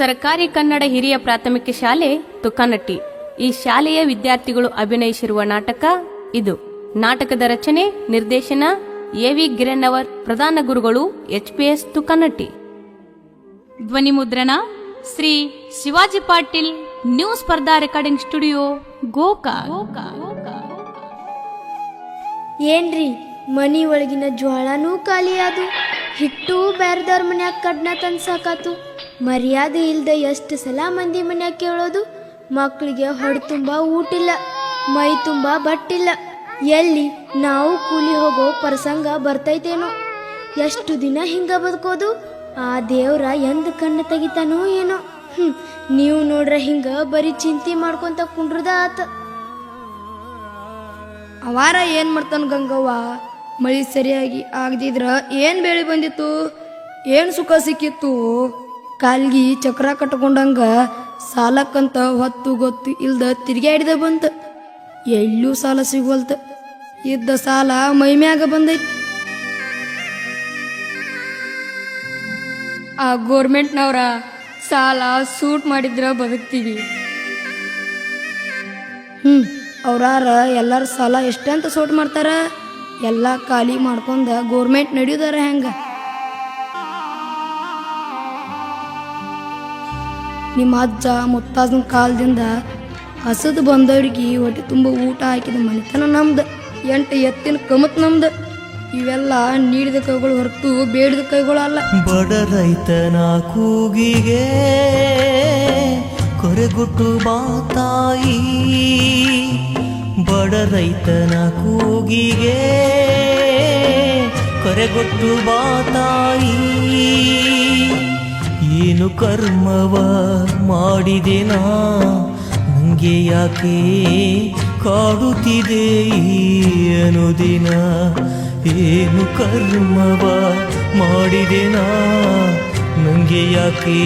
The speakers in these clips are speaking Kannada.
ಸರ್ಕಾರಿ ಕನ್ನಡ ಹಿರಿಯ ಪ್ರಾಥಮಿಕ ಶಾಲೆ ತುಕ್ಕನಟ್ಟಿ. ಈ ಶಾಲೆಯ ವಿದ್ಯಾರ್ಥಿಗಳು ಅಭಿನಯಿಸಿರುವ ನಾಟಕ ಇದು. ನಾಟಕದ ರಚನೆ ನಿರ್ದೇಶನ ಎ.ವಿ. ಗಿರಣ್ಣವರ್. ಪ್ರಧಾನ ಗುರುಗಳು ಎಚ್.ಪಿ.ಎಸ್. ತುಕ್ಕನಟ್ಟಿ. ಧ್ವನಿ ಮುದ್ರಣ ಶ್ರೀ ಶಿವಾಜಿ ಪಾಟೀಲ್. ನ್ಯೂ ಸ್ಪರ್ಧಾ ರೆಕಾರ್ಡಿಂಗ್ ಸ್ಟುಡಿಯೋ ಗೋಕಾಕ್. ಏನ್ರಿ ಮನಿ ಒಳಗಿನ ಜ್ವಾಳನೂ ಖಾಲಿಯಾದು, ಹಿಟ್ಟು ಬ್ಯಾರದವ್ರ ಮನ್ಯಾಗ ಕಡ್ನ ತಂದು ಸಾಕಾತು. ಮರ್ಯಾದೆ ಇಲ್ದ ಎಷ್ಟು ಸಲ ಮಂದಿ ಮನ್ಯಾಗ ಕೇಳೋದು. ಮಕ್ಕಳಿಗೆ ಹೊಡೆ ತುಂಬ ಊಟಿಲ್ಲ, ಮೈ ತುಂಬ ಬಟ್ಟಿಲ್ಲ. ಎಲ್ಲಿ ನಾವು ಕೂಲಿ ಹೋಗೋ ಪ್ರಸಂಗ ಬರ್ತೈತೇನೋ. ಎಷ್ಟು ದಿನ ಹಿಂಗ ಬದುಕೋದು? ಆ ದೇವ್ರ ಎಂದ ಕಣ್ಣು ತೆಗಿತಾನೋ ಏನೋ. ನೀವು ನೋಡ್ರ ಹಿಂಗ ಬರೀ ಚಿಂತೆ ಮಾಡ್ಕೊಂತ ಕುಂಡ್ರದ ಆತ. ಅವಾರ ಏನು ಮಾಡ್ತಾನ ಗಂಗವ್ವ? ಮಳಿ ಸರಿಯಾಗಿ ಆಗದಿದ್ರ ಏನು ಬೆಳೆ ಬಂದಿತ್ತು, ಏನು ಸುಖ ಸಿಕ್ಕಿತ್ತು? ಕಾಲ್ಗಿ ಚಕ್ರ ಕಟ್ಕೊಂಡಂಗ ಸಾಲಕ್ಕಂತ ಹೊತ್ತು ಗೊತ್ತು ಇಲ್ದ ತಿರ್ಗಾಡಿದ ಬಂತ. ಎಲ್ಲೂ ಸಾಲ ಸಿಗೋಲ್ತ. ಇದ್ದ ಸಾಲ ಮೈಮ್ಯಾಗ ಬಂದೈತಿ. ಆ ಗೋರ್ಮೆಂಟ್ನವ್ರ ಸಾಲ ಸೂಟ್ ಮಾಡಿದ್ರ ಬದುಕ್ತೀವಿ. ಅವ್ರಾರ ಎಲ್ಲರ ಸಾಲ ಎಷ್ಟಂತ ಸೂಟ್ ಮಾಡ್ತಾರ? ಎಲ್ಲ ಖಾಲಿ ಮಾಡ್ಕೊಂಡ ಗೋರ್ಮೆಂಟ್ ನಡೆಯುದಾರ ಹೆಂಗ? ನಿಮ್ಮ ಅಜ್ಜ ಮುತ್ತಾಜನ ಕಾಲದಿಂದ ಹಸದು ಬಂದವ್ರಿಗೆ ಹೊಟ್ಟೆ ತುಂಬ ಊಟ ಹಾಕಿದ ಮನೆತನ ನಮ್ದು. 8 ಎತ್ತಿನ ಕಮತ್ ನಮ್ದು. ಇವೆಲ್ಲ ನೀಡಿದ ಕೈಗಳು ಹೊರತು ಬೇಡಿದ ಕೈಗಳು ಅಲ್ಲ. ಬಡ ರೈತನ ಕೂಗಿಗೆ ಕೊರೆಗುಟ್ಟು ಬಾತಾಯಿ, ಬಡ ರೈತನ ಕೂಗಿಗೆ ಕೊರೆಗುಟ್ಟು ಬಾತಾಯಿ. ಏನು ಕರ್ಮವ ಮಾಡಿದೆನಾ, ನಂಗೆ ಯಾಕೆ ಕಾಡುತ್ತಿದೆ ಈ ಅನುದಿನ? ಏನು ಕರ್ಮವ ಮಾಡಿದೆನಾ, ನಂಗೆ ಯಾಕೆ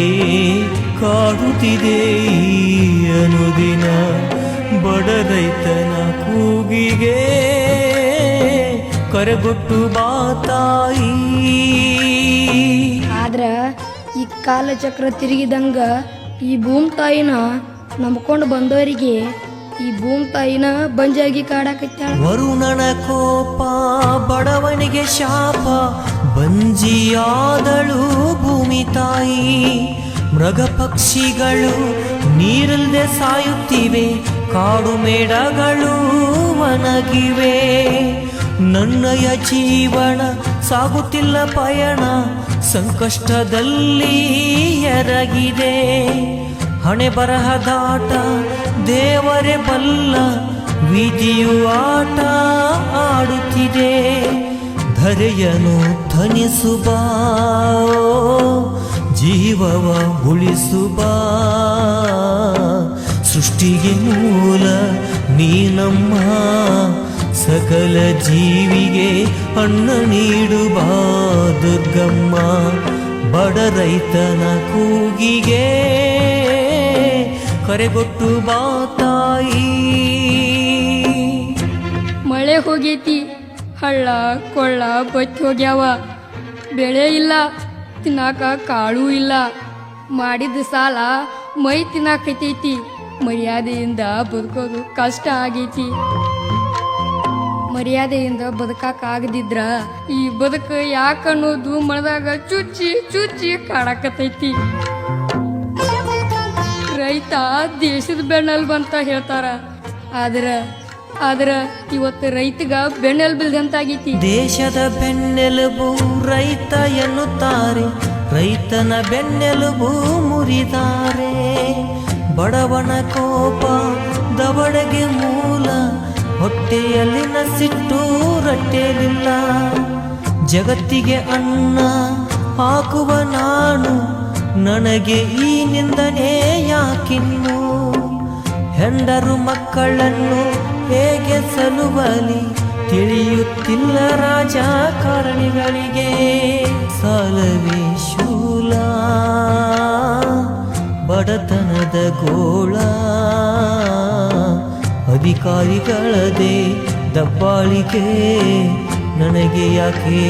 ಕಾಡುತ್ತಿದೆ ಈ ಅನುದಿನ? ಬಡ ರೈತನ ಕೂಗಿಗೆ ಕರೆಗೊಟ್ಟು ಬಾತಾಯಿ. ಆದ್ರ ಈ ಕಾಲಚಕ್ರ ತಿರುಗಿದಂಗ ಈ ಭೂಮಿ ತಾಯಿನ ನಂಬ್ಕೊಂಡು ಬಂದವರಿಗೆ ಈ ಭೂಮಿ ತಾಯಿನ ಬಂಜಾಗಿ ಕಾಡಾಕತ್ತಾಳ. ವರುಣನ ಕೋಪ ಬಡವನಿಗೆ ಶಾಪ, ಬಂಜಿಯಾದಳು ಭೂಮಿ ತಾಯಿ. ಮೃಗ ಪಕ್ಷಿಗಳು ನೀರಿಲ್ಲದೆ ಸಾಯುತ್ತಿವೆ, ಕಾಡು ಮೇಡಗಳು ಒಣಗಿವೆ. ನನ್ನಯ ಜೀವನ ಸಾಗುತ್ತಿಲ್ಲ ಪಯಣ, ಸಂಕಷ್ಟದಲ್ಲಿ ಎರಗಿದೆ. ಹಣೆ ಬರಹದಾಟ ದೇವರೇ ಬಲ್ಲ, ವಿಧಿಯು ಆಟ ಆಡುತ್ತಿದೆ. ಧರೆಯನು ಧನಿಸುವ ಜೀವವ ಉಳಿಸುವ, ಸೃಷ್ಟಿಗೆ ಮೂಲ ನೀನಮ್ಮ. ಸಕಲ ಜೀವಿಗೆ ಅನ್ನ ನೀಡುವ ದುರ್ಗಮ್ಮ. ಬಡ ರೈತನ ಕೂಗಿಗೆ ಕರೆಗೊಟ್ಟು ಬಾತಾಯಿ. ಮಳೆ ಹೋಗೈತಿ, ಹಳ್ಳ ಕೊಳ್ಳ ಬತ್ತಿ ಹೋಗ್ಯಾವ. ಬೆಳೆ ಇಲ್ಲ, ತಿನ್ನಾಕ ಕಾಳು ಇಲ್ಲ. ಮಾಡಿದ ಸಾಲ ಮೈ ತಿನ್ನಾಕೈತೈತಿ. ಮರ್ಯಾದೆಯಿಂದ ಬದುಕೋದು ಕಷ್ಟ ಆಗೈತಿ. ಮರ್ಯಾದೆಯಿಂದ ಬದುಕಾಗದಿದ್ರ ಈ ಬದುಕು ಯಾಕನ್ನೋದು ಮನದಾಗ ಚುಚ್ಚಿ ಚುಚ್ಚಿ ಕಾಡಕತೈತಿ. ರೈತ ದೇಶದ ಬೆನ್ನೆಲುಬು ಅಂತ ಹೇಳ್ತಾರ, ಆದ್ರ ಇವತ್ತು ರೈತಗ ಬೆನ್ನೆಲುಬಿಲ್ದಂತಾಗೈತಿ. ದೇಶದ ಬೆನ್ನೆಲುಬು ರೈತ ಎನ್ನುತ್ತಾರೆ, ರೈತನ ಬೆನ್ನೆಲುಬು ಮುರಿದಾರೆ. ಬಡವನ ಕೋಪ ದವಡೆಗೆ ಮೂಲ, ಹೊಟ್ಟೆಯಲ್ಲಿನ ಸಿಟ್ಟು ರಟ್ಟೆಲಿಲ್ಲ. ಜಗತ್ತಿಗೆ ಅನ್ನ ಹಾಕುವ ನಾನು, ನನಗೆ ಈ ನಿಂದನೆ ಯಾಕಿನ್ನು? ಹೆಂಡರು ಮಕ್ಕಳನ್ನು ಹೇಗೆ ಸಲುವಲಿ, ತಿಳಿಯುತ್ತಿಲ್ಲ ರಾಜಕಾರಣಿಗಳಿಗೆ. ಸಾಲವೇ ಶೂಲ, ಬಡತನದ ಗೋಳ, ಅಧಿಕಾರಿಗಳದೇ ದಬ್ಬಾಳಿಕೆ. ನನಗೆ ಯಾಕೆ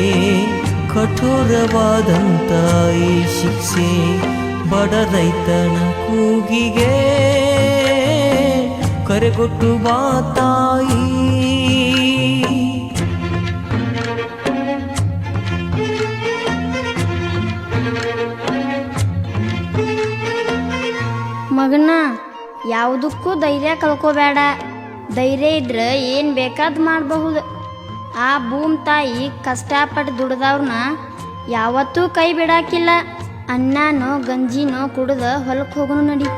ಕಠೋರವಾದಂಥ ಈ ಶಿಕ್ಷೆ? ಬಡ ರೈತನ ಕೂಗಿಗೆ ಕರೆಗೊಟ್ಟು ಬಾ ತಾಯಿ. ಮಗನ ಯಾವುದಕ್ಕೂ ಧೈರ್ಯ ಕಳ್ಕೋಬೇಡ. ಧೈರ್ಯ ಇದ್ರೆ ಏನು ಬೇಕಾದ್ ಮಾಡಬಹುದು. ಆ ಭೂಮಿ ತಾಯಿ ಕಷ್ಟಪಟ್ಟು ದುಡ್ದವ್ರನ್ನ ಯಾವತ್ತೂ ಕೈ ಬಿಡಾಕಿಲ್ಲ. ಅನ್ನನೋ ಗಂಜಿನೋ ಕುಡ್ದ ಹೊಲಕ್ಕೆ ಹೋಗೋನು ನಡಿ.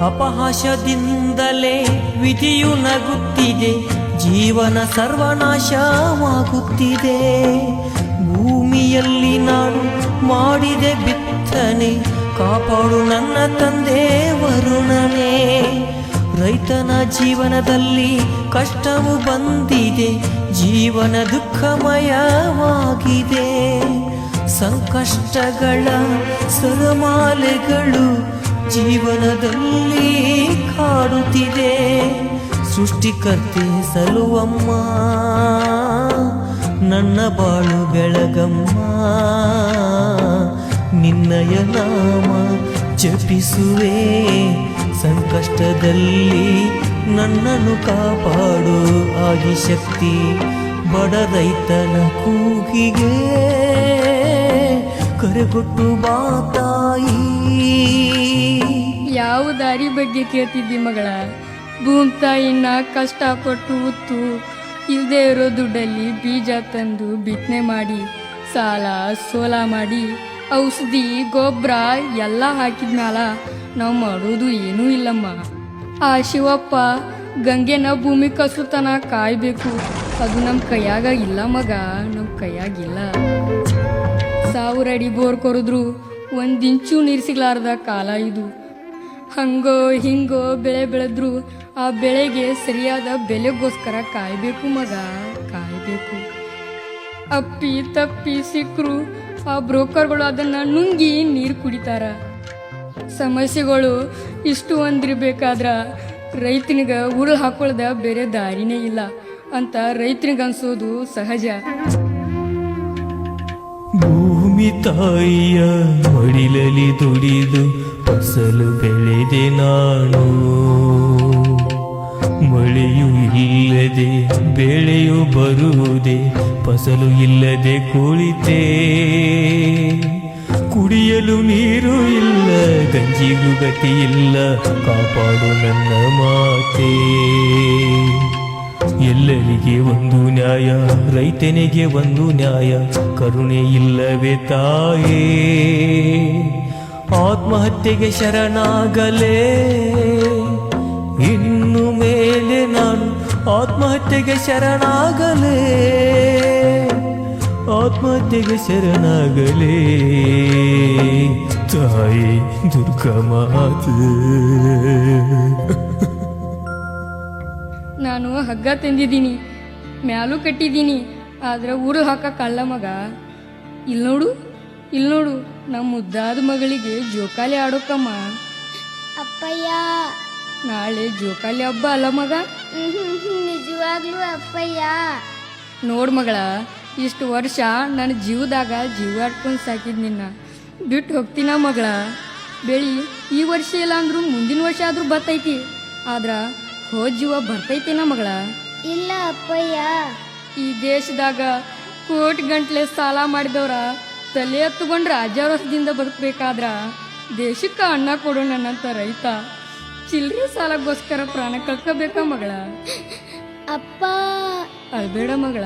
ಅಪಹಾಸ್ಯದಿಂದಲೇ ವಿಧಿಯು ನಗುತ್ತಿದೆ, ಜೀವನ ಸರ್ವನಾಶವಾಗುತ್ತಿದೆ. ಭೂಮಿಯಲ್ಲಿ ನಾನು ಮಾಡಿದೆ ಬಿತ್ತನೆ, ಕಾಪಾಡು ನನ್ನ ತಂದೆ ವರುಣನೇ. ರೈತನ ಜೀವನದಲ್ಲಿ ಕಷ್ಟವು ಬಂದಿದೆ, ಜೀವನ ದುಃಖಮಯವಾಗಿದೆ. ಸಂಕಷ್ಟಗಳ ಸರಮಾಲೆಗಳು ಜೀವನದಲ್ಲಿ ಕಾಡುತ್ತಿದೆ. ಸೃಷ್ಟಿಕರ್ತೆ ಸಲುವಮ್ಮ, ನನ್ನ ಬಾಳು ಬೆಳಗಮ್ಮ. ನಿನ್ನಯ ನಾಮ ಜಪಿಸುವೆ, ಸಂಕಷ್ಟದಲ್ಲಿ ನನ್ನನ್ನು ಕಾಪಾಡು ಆದಿಶಕ್ತಿ. ಬಡ ರೈತನ ಕೂಗಿಗೆ ಕರೆಗೊಟ್ಟು ಬಾ ತಾಯಿ. ಯಾವ ದಾರಿ ಬಗ್ಗೆ ಕೇಳ್ತಿದ್ದಿ ಮಗಳ? ಭೂಮಿ ತಾಯಿನ ಕಷ್ಟಪಟ್ಟು ಉತ್ತು ಇಲ್ಲದೆ ಇರೋ ದುಡ್ಡಲ್ಲಿ ಬೀಜ ತಂದು ಬಿತ್ತನೆ ಮಾಡಿ, ಸಾಲ ಸೋಲ ಮಾಡಿ, ಔಷಧಿ ಗೊಬ್ಬರ ಎಲ್ಲ ಹಾಕಿದ್ಮ್ಯಾಲ ನಾವು ಮಾಡೋದು ಏನೂ ಇಲ್ಲಮ್ಮ. ಆ ಶಿವಪ್ಪ ಗಂಗೆನ ಭೂಮಿ ಕಸುತನ ಕಾಯ್ಬೇಕು, ಅದು ನಮ್ಮ ಕೈಯಾಗ ಇಲ್ಲ ಮಗ, ನಮ್ಮ ಕೈಯಾಗಿಲ್ಲ. 1000 ಅಡಿ ಬೋರ್ ಕೊರಿದ್ರು 1 ಇಂಚು ನೀರು ಸಿಗ್ಲಾರ್ದ ಕಾಲ ಇದು. ಹಂಗೋ ಹಿಂಗೋ ಬೆಳೆ ಬೆಳೆದ್ರು ಆ ಬೆಳೆಗೆ ಸರಿಯಾದ ಬೆಲೆಗೋಸ್ಕರ ಕಾಯ್ಬೇಕು ಮಗ, ಕಾಯ್ಬೇಕು. ಅಪ್ಪಿ ತಪ್ಪಿ ಸಿಕ್ಕರು ಆ ಬ್ರೋಕರ್ಗಳು ಅದನ್ನು ನುಂಗಿ ನೀರು ಕುಡಿತಾರ. ಸಮಸ್ಯೆಗಳು ಇಷ್ಟು ಒಂದಿರ್ಬೇಕಾದ್ರ ರೈತನಿಗೆ ಉರುಳು ಹಾಕೊಳ್ದ ಬೇರೆ ದಾರಿನೇ ಇಲ್ಲ ಅಂತ ರೈತನಿಗನ್ಸೋದು ಸಹಜ. ಭೂಮಿ ತಾಯಿಯ ಮಡಿಲಲ್ಲಿ ದುಡಿದು ಫಸಲು ಬೆಳೆದೆ ನಾನು. ಮಳೆಯೂ ಇಲ್ಲದೆ ಬೆಳೆಯು ಬರುವುದೇ, ಫಸಲು ಇಲ್ಲದೆ ಕುಳಿತೆ. ಕುಡಿಯಲು ನೀರು ಇಲ್ಲ, ಗಂಜಿಗೂ ಗತಿ ಇಲ್ಲ, ಕಾಪಾಡು ನನ್ನ ಮಾತೆ. ಎಲ್ಲರಿಗೆ ಒಂದು ನ್ಯಾಯ, ರೈತನಿಗೆ ಒಂದು ನ್ಯಾಯ, ಕರುಣೆ ಇಲ್ಲವೇ ತಾಯೇ. ಆತ್ಮಹತ್ಯೆಗೆ ಶರಣಾಗಲೇ, ಇನ್ನು ಮೇಲೆ ನಾನು ಆತ್ಮಹತ್ಯೆಗೆ ಶರಣಾಗಲೇ, ಆತ್ಮಹತ್ಯೆಗೆ ಶರಣಾಗಲೇ ತಾಯಿ ದುರ್ಗಾ ಮಾತೆ. ನಾನು ಹಗ್ಗ ತಂದಿದ್ದೀನಿ, ಮ್ಯಾಲೂ ಕಟ್ಟಿದ್ದೀನಿ, ಆದ್ರೆ ಊರು ಹಾಕಕ್ಕಲ್ಲ ಮಗ. ಇಲ್ಲಿ ನೋಡು, ಇಲ್ಲಿ ನೋಡು, ನಮ್ಮ ಮುದ್ದಾದ ಮಗಳಿಗೆ ಜೋಕಾಲಿ ಆಡೋಕಮ್ಮ. ಅಪ್ಪಯ್ಯ, ನಾಳೆ ಜೋಕಾಲಿ ಹಬ್ಬ ಅಲ್ಲ ಮಗ? ನಿಜವಾಗ್ಲೂ ಅಪ್ಪಯ್ಯ. ನೋಡ್ ಮಗಳ, ಇಷ್ಟು ವರ್ಷ ನನ್ನ ಜೀವದಾಗ ಜೀವ ಆಡ್ಕೊಂಡು ಸಾಕಿದ್ ನಿನ್ನ ಬಿಟ್ಟು ಹೋಗ್ತೀನ ಮಗಳ. ಬೆಳಿ ಈ ವರ್ಷ ಇಲ್ಲ ಅಂದ್ರು ಮುಂದಿನ ವರ್ಷ ಆದ್ರೂ ಬರ್ತೈತಿ, ಆದ್ರ ಹೋದ ಜೀವ ಬರ್ತೈತೇನ ಮಗಳ? ಇಲ್ಲ ಅಪ್ಪಯ್ಯ. ಈ ದೇಶದಾಗ ಕೋಟಿ ಗಂಟ್ಲೆ ಸಾಲ ಮಾಡಿದವ್ರ ತಲೆ ಎತ್ತುಕೊಂಡು ರಾಜ್ಯಾರೋಸದಿಂದ ಬದುಕಬೇಕಾದ್ರ ದೇಶಕ್ಕೆ ಅನ್ನ ಕೊಡೋಣ ನನ್ನಂತ ರೈತ ಚಿಲ್ಲರೆ ಸಾಲಕ್ಕೋಸ್ಕರ ಪ್ರಾಣ ಕಳ್ಕೋಬೇಕ ಮಗಳ? ಅಪ್ಪ, ಅಳ್ಬೇಡ ಮಗಳ.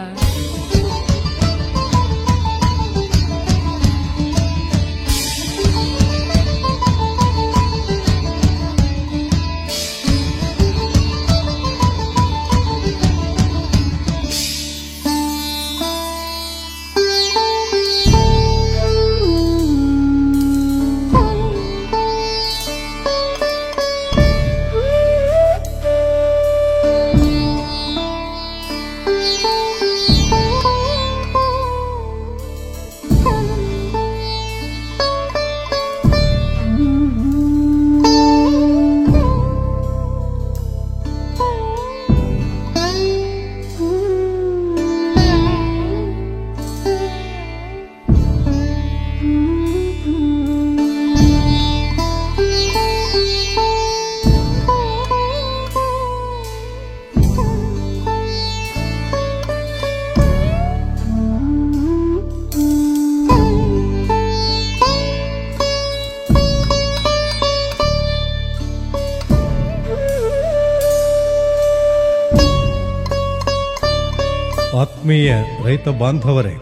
ಆತ್ಮೀಯ ರೈತ ಬಾಂಧವರೇ,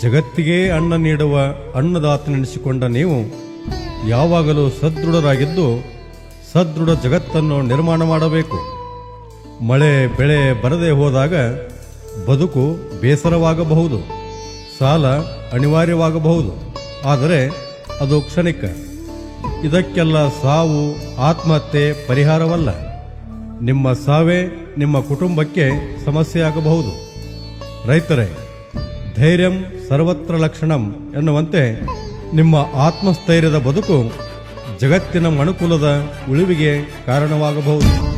ಜಗತ್ತಿಗೆ ಅನ್ನ ನೀಡುವ ಅನ್ನದಾತನೆನಿಸಿಕೊಂಡ ನೀವು ಯಾವಾಗಲೂ ಸದೃಢರಾಗಿದ್ದು ಸದೃಢ ಜಗತ್ತನ್ನು ನಿರ್ಮಾಣ ಮಾಡಬೇಕು. ಮಳೆ ಬೆಳೆ ಬರದೇ ಹೋದಾಗ ಬದುಕು ಬೇಸರವಾಗಬಹುದು, ಸಾಲ ಅನಿವಾರ್ಯವಾಗಬಹುದು. ಆದರೆ ಅದು ಕ್ಷಣಿಕ. ಇದಕ್ಕೆಲ್ಲ ಸಾವು, ಆತ್ಮಹತ್ಯೆ ಪರಿಹಾರವಲ್ಲ. ನಿಮ್ಮ ಸಾವೇ ನಿಮ್ಮ ಕುಟುಂಬಕ್ಕೆ ಸಮಸ್ಯೆಯಾಗಬಹುದು. ರೈತರೇ, ಧೈರ್ಯಂ ಸರ್ವತ್ರ ಲಕ್ಷಣಂ ಎನ್ನುವಂತೆ ನಿಮ್ಮ ಆತ್ಮಸ್ಥೈರ್ಯದ ಬದುಕು ಜಗತ್ತಿನ ಮನುಕುಲದ ಉಳಿವಿಗೆ ಕಾರಣವಾಗಬಹುದು.